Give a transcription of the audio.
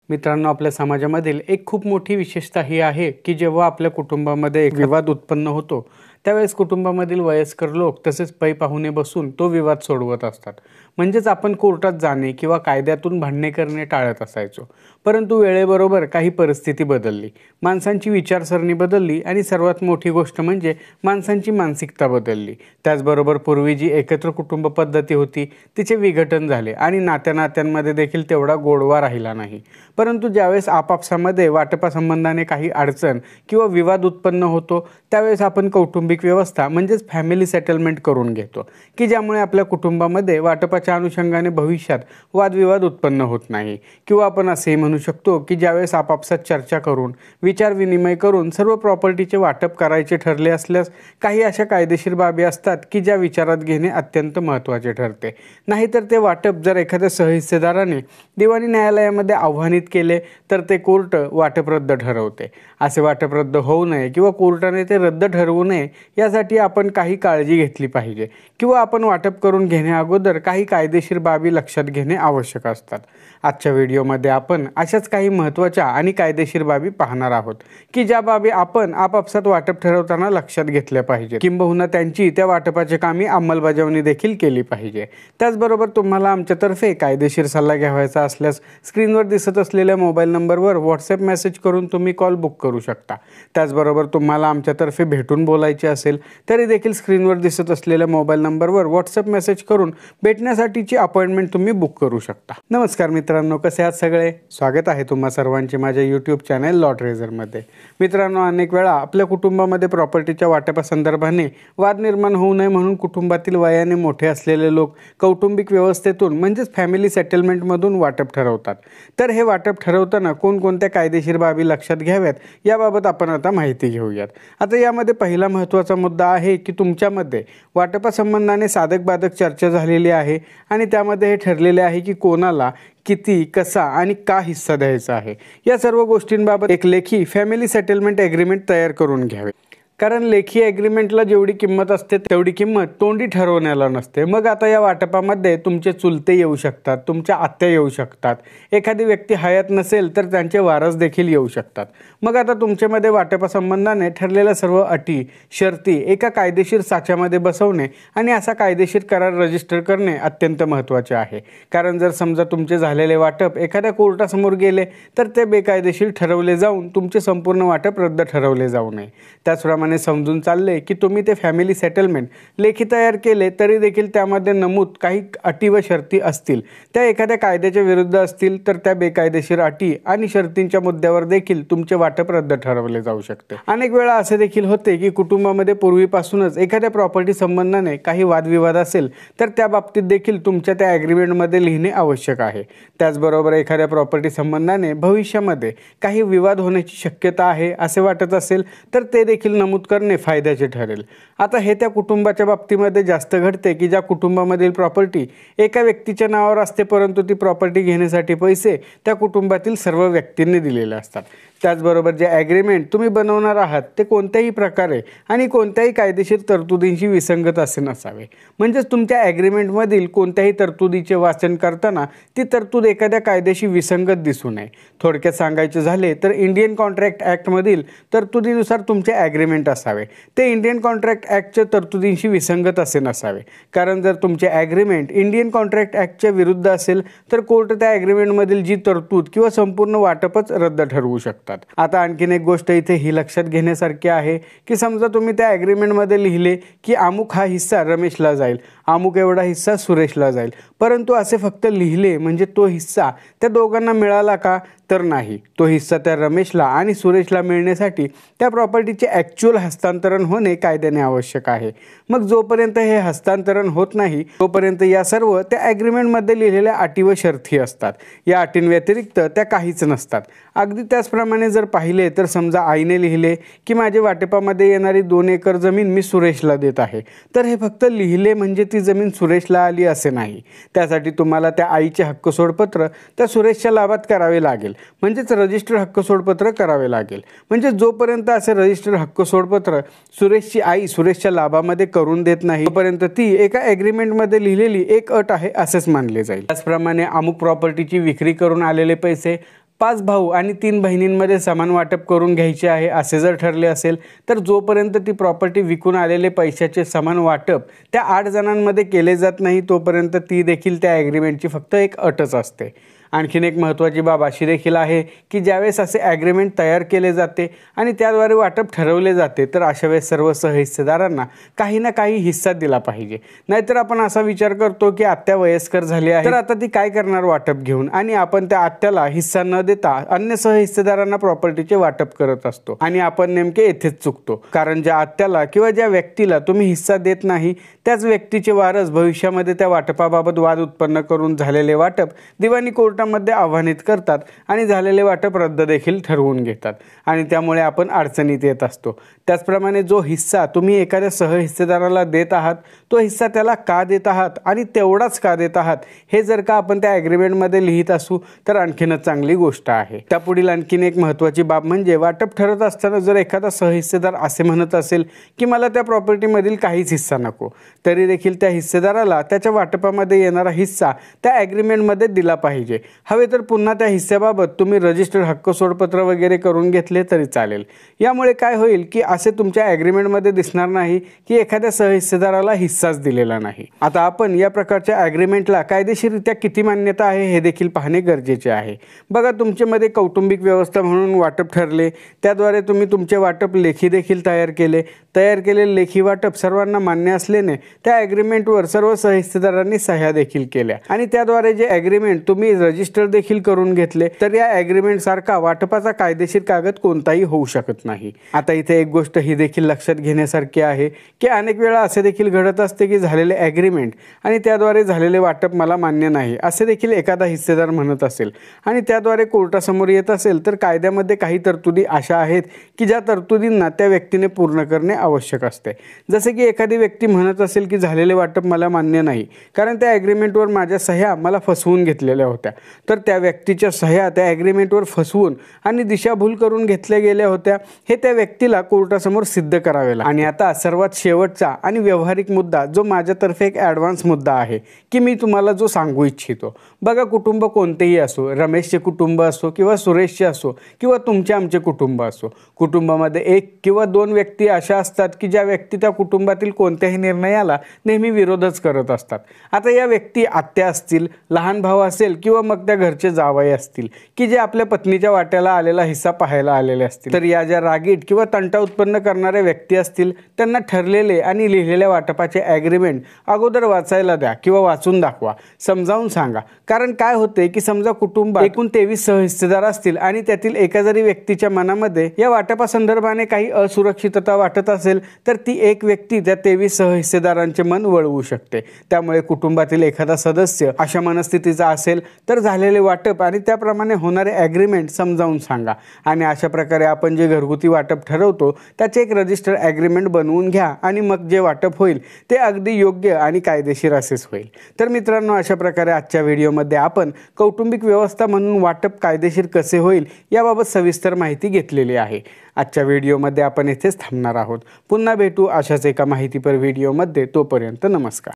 मित्रांनो, आपल्या समाजामधील एक खूप मोठी विशेषता ही आहे की जेव्हा आपल्या कुटुंबामध्ये एक विवाद उत्पन्न होतो त्यावेळेस कुटुंबामधील वयस्कर लोक तसेच पै पाहुणे बसून तो विवाद सोडवत असतात. म्हणजेच आपण कोर्टात जाणे किंवा कायद्यातून भांडणे करणे टाळत असायचो. परंतु वेळेबरोबर काही परिस्थिती बदलली, माणसांची विचारसरणी बदलली आणि सर्वात मोठी गोष्ट म्हणजे माणसांची मानसिकता बदलली. त्याचबरोबर पूर्वी जी एकत्र कुटुंब पद्धती होती तिचे विघटन झाले आणि नात्यांमध्ये देखील तेवढा गोडवा राहिला नाही. परंतु ज्यावेळेस आपापसामध्ये वाटपासंबंधाने काही अडचण किंवा विवाद उत्पन्न होतो त्यावेळेस आपण कौटुंबिक व्यवस्था म्हणजेच फॅमिली सेटलमेंट करून घेतो की ज्यामुळे आपल्या कुटुंबामध्ये वाटपाच्या अनुषंगाने भविष्यात वादविवाद उत्पन्न होत नाही. किंवा आपण असेही म्हणू शकतो की ज्यावेळेस आपापसात चर्चा करून विचार विनिमय करून सर्व प्रॉपर्टीचे वाटप करायचे ठरले असल्यास काही अशा कायदेशीर बाबी असतात की ज्या विचारात घेणे अत्यंत महत्त्वाचे ठरते. नाहीतर ते वाटप जर एखाद्या सहहिस्सेदाराने दिवाणी न्यायालयामध्ये आव्हानित केले तर ते कोर्ट वाटप रद्द ठरवते. असे वाटप रद्द होऊ नये किंवा कोर्टाने ते रद्द ठरवू नये यासाठी आपण काही काळजी घेतली पाहिजे किंवा आपण वाटप करून घेण्याअगोदर काही कायदेशीर बाबी लक्षात घेणे आवश्यक असतात. आजच्या व्हिडिओमध्ये आपण अशाच काही महत्त्वाच्या आणि कायदेशीर बाबी पाहणार आहोत की ज्या बाबी आपण आपापसात वाटप ठरवताना लक्षात घेतल्या पाहिजे, किंबहुना त्यांची त्या वाटपाचे कामी अंमलबजावणी देखील केली पाहिजे. त्याचबरोबर तुम्हाला आमच्यातर्फे कायदेशीर सल्ला घ्यावायचा असल्यास स्क्रीनवर दिसत असलेल्या मोबाईल नंबरवर व्हॉट्सअप मेसेज करून तुम्ही कॉल बुक करू शकता. त्याचबरोबर तुम्हाला आमच्यातर्फे भेटून बोलायचे असेल तरी देखील स्क्रीनवर दिसत असलेल्या मोबाईल नंबरवर व्हॉट्सअप मेसेज करून भेटण्यासाठीची अपॉइंटमेंट तुम्ही बुक करू शकता. नमस्कार मित्रांनो, कसे आहात सगळे? स्वागत आहे तुम्हा सर्वांचे माझ्या यूट्यूब चॅनल लॉ ट्रेझरमध्ये. मित्रांनो, अनेक वेळा आपल्या कुटुंबामध्ये प्रॉपर्टीच्या वाटपासंदर्भाने वाद निर्माण होऊ नये म्हणून कुटुंबातील वयाने मोठे असलेले लोक कौटुंबिक व्यवस्थेतून म्हणजेच फॅमिली सेटलमेंटमधून वाटप ठरवतात. तर हे वाटप ठरवताना कोणकोणत्या कायदेशीर बाबी लक्षात घ्याव्यात याबाबत आपण आता माहिती घेऊयात. आता यामध्ये पहिला महत्त्वाचा मुद्दा आहे की तुमच्यामध्ये वाटपासंबंधाने साधक बाधक चर्चा झालेली आहे आणि त्यामध्ये हे ठरलेले आहे की कोणाला किती, कसा आणि का हिस्सा द्यायचा आहे. या सर्व गोष्टींबाबत एक लेखी फॅमिली सेटलमेंट ॲग्रीमेंट तयार करून घ्यावे. कारण लेखी ॲग्रीमेंटला जेवढी किंमत असते तेवढी किंमत तोंडी ठरवण्याला नसते. मग आता या वाटपामध्ये तुमचे चुलते येऊ शकतात, तुमच्या आत्या येऊ शकतात, एखादी व्यक्ती हयात नसेल तर त्यांचे वारस देखील येऊ शकतात. मग आता तुमच्यामध्ये वाटपासंबंधाने ठरलेल्या सर्व अटी शर्ती एका कायदेशीर साच्यामध्ये बसवणे आणि असा कायदेशीर करार रजिस्टर करणे अत्यंत महत्त्वाचे आहे. कारण जर समजा तुमचे झालेले वाटप एखाद्या कोर्टासमोर गेले तर ते बेकायदेशीर ठरवले जाऊन तुमचे संपूर्ण वाटप रद्द ठरवले जाऊ नये. त्याचप्रमाणे समजून चालले की तुम्ही ते फॅमिली सेटलमेंट लेखी तयार केले तरी देखील त्यामध्ये नमूद काही अटी व शर्ती असतील त्या एखाद्या कायद्याच्या विरुद्ध असतील तर त्या बेकायदेशीर अटी आणि शर्तींच्या मुद्द्यावर देखील तुमचे वाटप रद्द ठरवले जाऊ शकते. अनेक वेळा असे देखील होते की कुटुंबामध्ये पूर्वीपासूनच एखाद्या प्रॉपर्टी संबंधाने काही वादविवाद असेल तर त्या बाबतीत देखील तुमच्या त्या ॲग्रीमेंटमध्ये लिहिणे आवश्यक आहे. त्याचबरोबर एखाद्या प्रॉपर्टी संबंधाने भविष्यामध्ये काही विवाद होण्याची शक्यता आहे असे वाटत असेल तर ते देखील नमूद करणे फायद्याचे ठरेल. आता हे त्या कुटुंबाच्या बाबतीमध्ये जास्त घडते की ज्या कुटुंबामधील प्रॉपर्टी एका व्यक्तीच्या नावावर असते परंतु ती प्रॉपर्टी घेण्यासाठी पैसे त्या कुटुंबातील सर्व व्यक्तींनी दिलेले असतात. त्याचबरोबर जे ॲग्रीमेंट तुम्ही बनवणार आहात ते कोणत्याही प्रकारे आणि कोणत्याही कायदेशीर तरतुदींशी विसंगत असे नसावे. म्हणजेच तुमच्या ॲग्रीमेंटमधील कोणत्याही तरतुदीचे वाचन करताना ती तरतूद एखाद्या कायद्याशी विसंगत दिसू नये. थोडक्यात सांगायचे झाले तर इंडियन कॉन्ट्रॅक्ट ॲक्टमधील तरतुदीनुसार तुमचे ॲग्रीमेंट असावे. ते इंडियन कॉन्ट्रॅक्ट ॲक्टच्या तरतुदींशी विसंगत असे नसावे. कारण जर तुमचे ॲग्रीमेंट इंडियन कॉन्ट्रॅक्ट ॲक्टच्या विरुद्ध असेल तर कोर्ट त्या ॲग्रीमेंटमधील जी तरतूद किंवा संपूर्ण वाटपच रद्द ठरवू शकतात. आता आणखीन एक गोष्ट इथे ही लक्षात घेण्यासारखी आहे की समजा तुम्ही त्या ॲग्रीमेंटमध्ये लिहिले की अमुक हा हिस्सा रमेशला जाईल, अमुक एवढा हिस्सा सुरेशला जाईल, परंतु असे फक्त लिहिले म्हणजे तो हिस्सा त्या दोघांना मिळाला का? तर नाही. तो हिस्सा त्या रमेशला आणि सुरेशला मिळण्यासाठी त्या प्रॉपर्टीचे ॲक्च्युअल हस्तांतरण होणे कायद्याने आवश्यक आहे. मग जोपर्यंत हे हस्तांतरण होत नाही तोपर्यंत या सर्व त्या ॲग्रीमेंटमध्ये लिहिलेल्या अटी व शर्ती असतात. या अटींव्यतिरिक्त त्या काहीच नसतात. अगदी त्याचप्रमाणे जर पाहिले तर समजा आईने लिहिले की माझे वाटपामध्ये येणारी 2 एकर जमीन मी सुरेशला देत आहे, तर हे फक्त लिहिले म्हणजे ती जमीन सुरेशला आली असे नाही. त्यासाठी तुम्हाला त्या आईचे हक्क सोडपत्र त्या सुरेशच्या लाभात करावे लागेल. म्हणजेच रजिस्टर हक्क सोडपत्र करावे लागेल. म्हणजे जोपर्यंत असे रजिस्टर हक्क सोडपत्र सुरेशची आई सुरेशच्या लाभामध्ये करून देत नाही तोपर्यंत ती एका ॲग्रीमेंटमध्ये लिहिलेली एक अट आहे असेच मानले जाईल. त्याचप्रमाणे अमुक प्रॉपर्टीची विक्री करून आलेले पैसे 5 भाऊ आणि 3 बहिणींमध्ये समान वाटप करून घ्यायचे आहे असे जर ठरले असेल तर जोपर्यंत ती प्रॉपर्टी विकून आलेले पैशाचे समान वाटप त्या 8 जणांमध्ये केले जात नाही तोपर्यंत ती देखील त्या ॲग्रीमेंटची फक्त एक अटच असते। आणखीन एक महत्त्वाची बाब अशी देखील आहे की ज्यावेळेस असे ॲग्रीमेंट तयार केले जाते आणि त्याद्वारे वाटप ठरवले जाते तर अशा वेळेस सर्व सहहिस्सेदारांना काही ना काही हिस्सा दिला पाहिजे। नाहीतर आपण असा विचार करतो की आत्या वयस्कर झाली आहे तर आता ती काय करणार वाटप घेऊन, आणि आपण त्या आत्याला हिस्सा न देता अन्य सहहिस्सेदारांना प्रॉपर्टीचे वाटप करत असतो आणि आपण नेमके येथेच चुकतो। कारण ज्या आत्याला किंवा ज्या व्यक्तीला तुम्ही हिस्सा देत नाही त्याच व्यक्तीचे वारस भविष्यामध्ये त्या वाटपाबाबत वाद उत्पन्न करून झालेले वाटप दिवाणी कोर्टामध्ये आव्हानित करतात आणि झालेले वाटप रद्द देखील ठरवून घेतात आणि त्यामुळे आपण अडचणीत येत असतो। त्याचप्रमाणे जो हिस्सा तुम्ही एखाद्या सहहिस्सेदाराला देत आहात तो हिस्सा त्याला का देत आहात आणि तेवढाच का देत आहात हे जर का आपण त्या ॲग्रीमेंटमध्ये लिहित असू तर आणखीनच चांगली गोष्ट आहे। त्यापुढील आणखीन एक महत्त्वाची बाब म्हणजे वाटप ठरत असताना जर एखादा सहहिस्सेदार असे म्हणत असेल की मला त्या प्रॉपर्टीमधील काहीच हिस्सा नको, तरी देखील त्या हिस्सेदाराला त्याच्या वाटपामध्ये येणारा हिस्सा त्या ॲग्रीमेंटमध्ये दिला पाहिजे। हवे तर पुन्हा त्या हिस्स्याबाबत तुम्ही रजिस्टर्ड हक्क सोडपत्र वगैरे करून घेतले तरी चालेल। यामुळे काय होईल की असे तुमच्या ॲग्रीमेंटमध्ये दिसणार नाही की एखाद्या सहहिस्सेदाराला हिस्साच दिलेला नाही। आता आपण या प्रकारच्या ॲग्रीमेंटला कायदेशीररित्या किती मान्यता आहे हे देखील पाहणे गरजेचे आहे। बघा, तुमच्यामध्ये कौटुंबिक व्यवस्था म्हणून वाटप ठरले, त्याद्वारे तुम्ही तुमचे वाटप लेखी देखील तयार केलेले लेखी वाटप सर्वांना मान्य असल्याने त्या ॲग्रीमेंटवर सर्व सहहिस्सेदारांनी सह्या देखील केल्या आणि त्याद्वारे जे ॲग्रीमेंट तुम्ही रजिस्टर देखील करून घेतले तर या ॲग्रीमेंट सारखा वाटपाचा कायदेशीर कागद कोणताही होऊ शकत नाही। आता इथे एक गोष्ट ही देखील लक्षात घेण्यासारखी आहे की अनेक वेळा असे देखील घडत असते की झालेले ॲग्रीमेंट आणि त्याद्वारे झालेले वाटप मला मान्य नाही असे देखील एखादा हिस्सेदार म्हणत असेल आणि त्याद्वारे कोर्टासमोर येत असेल तर कायद्यामध्ये काही तरतुदी अशा आहेत की ज्या तरतुदींना त्या व्यक्तीने पूर्ण करणे आवश्यक असते। जसे की एखादी व्यक्ती म्हणत असेल की झालेले वाटप मला मान्य नाही कारण त्या ॲग्रीमेंटवर माझ्या सह्या मला फसवून घेतलेल्या होत्या, तर त्या व्यक्तीच्या सह्या त्या ॲग्रीमेंटवर फसवून आणि दिशाभूल करून घेतल्या गेल्या होत्या हे त्या व्यक्तीला कोर्टासमोर सिद्ध करावे लागेल। आणि आता सर्वात शेवटचा आणि व्यावहारिक मुद्दा जो माझ्यातर्फे एक ॲडव्हान्स मुद्दा आहे की मी तुम्हाला जो सांगू इच्छितो। बघा, कुटुंब कोणतेही असो, रमेशचे कुटुंब असो किंवा सुरेशचे असो किंवा तुमचे आमचे कुटुंब असो, कुटुंबामध्ये 1 किंवा 2 व्यक्ती अशा असतात की ज्या व्यक्ती त्या कुटुंबातील कोणत्याही निर्णयाला नेहमी विरोधच करत असतात। आता या व्यक्ती आत्या असतील, लहान भाऊ असेल किंवा मग त्या घरचे जावई असतील की जे आपल्या पत्नीच्या वाट्याला आलेला हिस्सा पाहायला आलेले असतील, तर या ज्या रागीट किंवा तंटा उत्पन्न करणाऱ्या व्यक्ती असतील त्यांना ठरलेले आणि लिहिलेल्या वाटपाचे ॲग्रीमेंट अगोदर वाचायला द्या किंवा वाचून दाखवा, समजावून सांगा। कारण काय होते की समजा कुटुंबात एकूण 23 सहहिस्सेदार असतील आणि त्यातील एका जरी व्यक्तीच्या मनामध्ये या वाटपासंदर्भाने काही असुरक्षितता वाटत असेल तर ती एक व्यक्ती त्या 23 सहहिस्सेदारांचे मन वळवू शकते। त्यामुळे कुटुंबातील एखादा सदस्य अशा मनस्थितीचा असेल तर झालेले वाटप आणि त्याप्रमाणे होणारे ॲग्रीमेंट समजावून सांगा आणि अशा प्रकारे आपण जे घरगुती वाटप ठरवतो त्याचे एक रजिस्टर ॲग्रीमेंट बनवून घ्या आणि मग जे वाटप होईल ते अगदी योग्य आणि कायदेशीर असेच होईल। तर मित्रांनो, अशा प्रकारे आजच्या व्हिडिओमध्ये आपण कौटुंबिक व्यवस्था म्हणून वाटप कायदेशीर कसे होईल याबाबत सविस्तर माहिती घेतलेली आहे। आजच्या व्हिडिओमध्ये आपण इथेच थांबणार आहोत। पुन्हा भेटू अशाच एका माहितीपर व्हिडिओमध्ये, तोपर्यंत नमस्कार।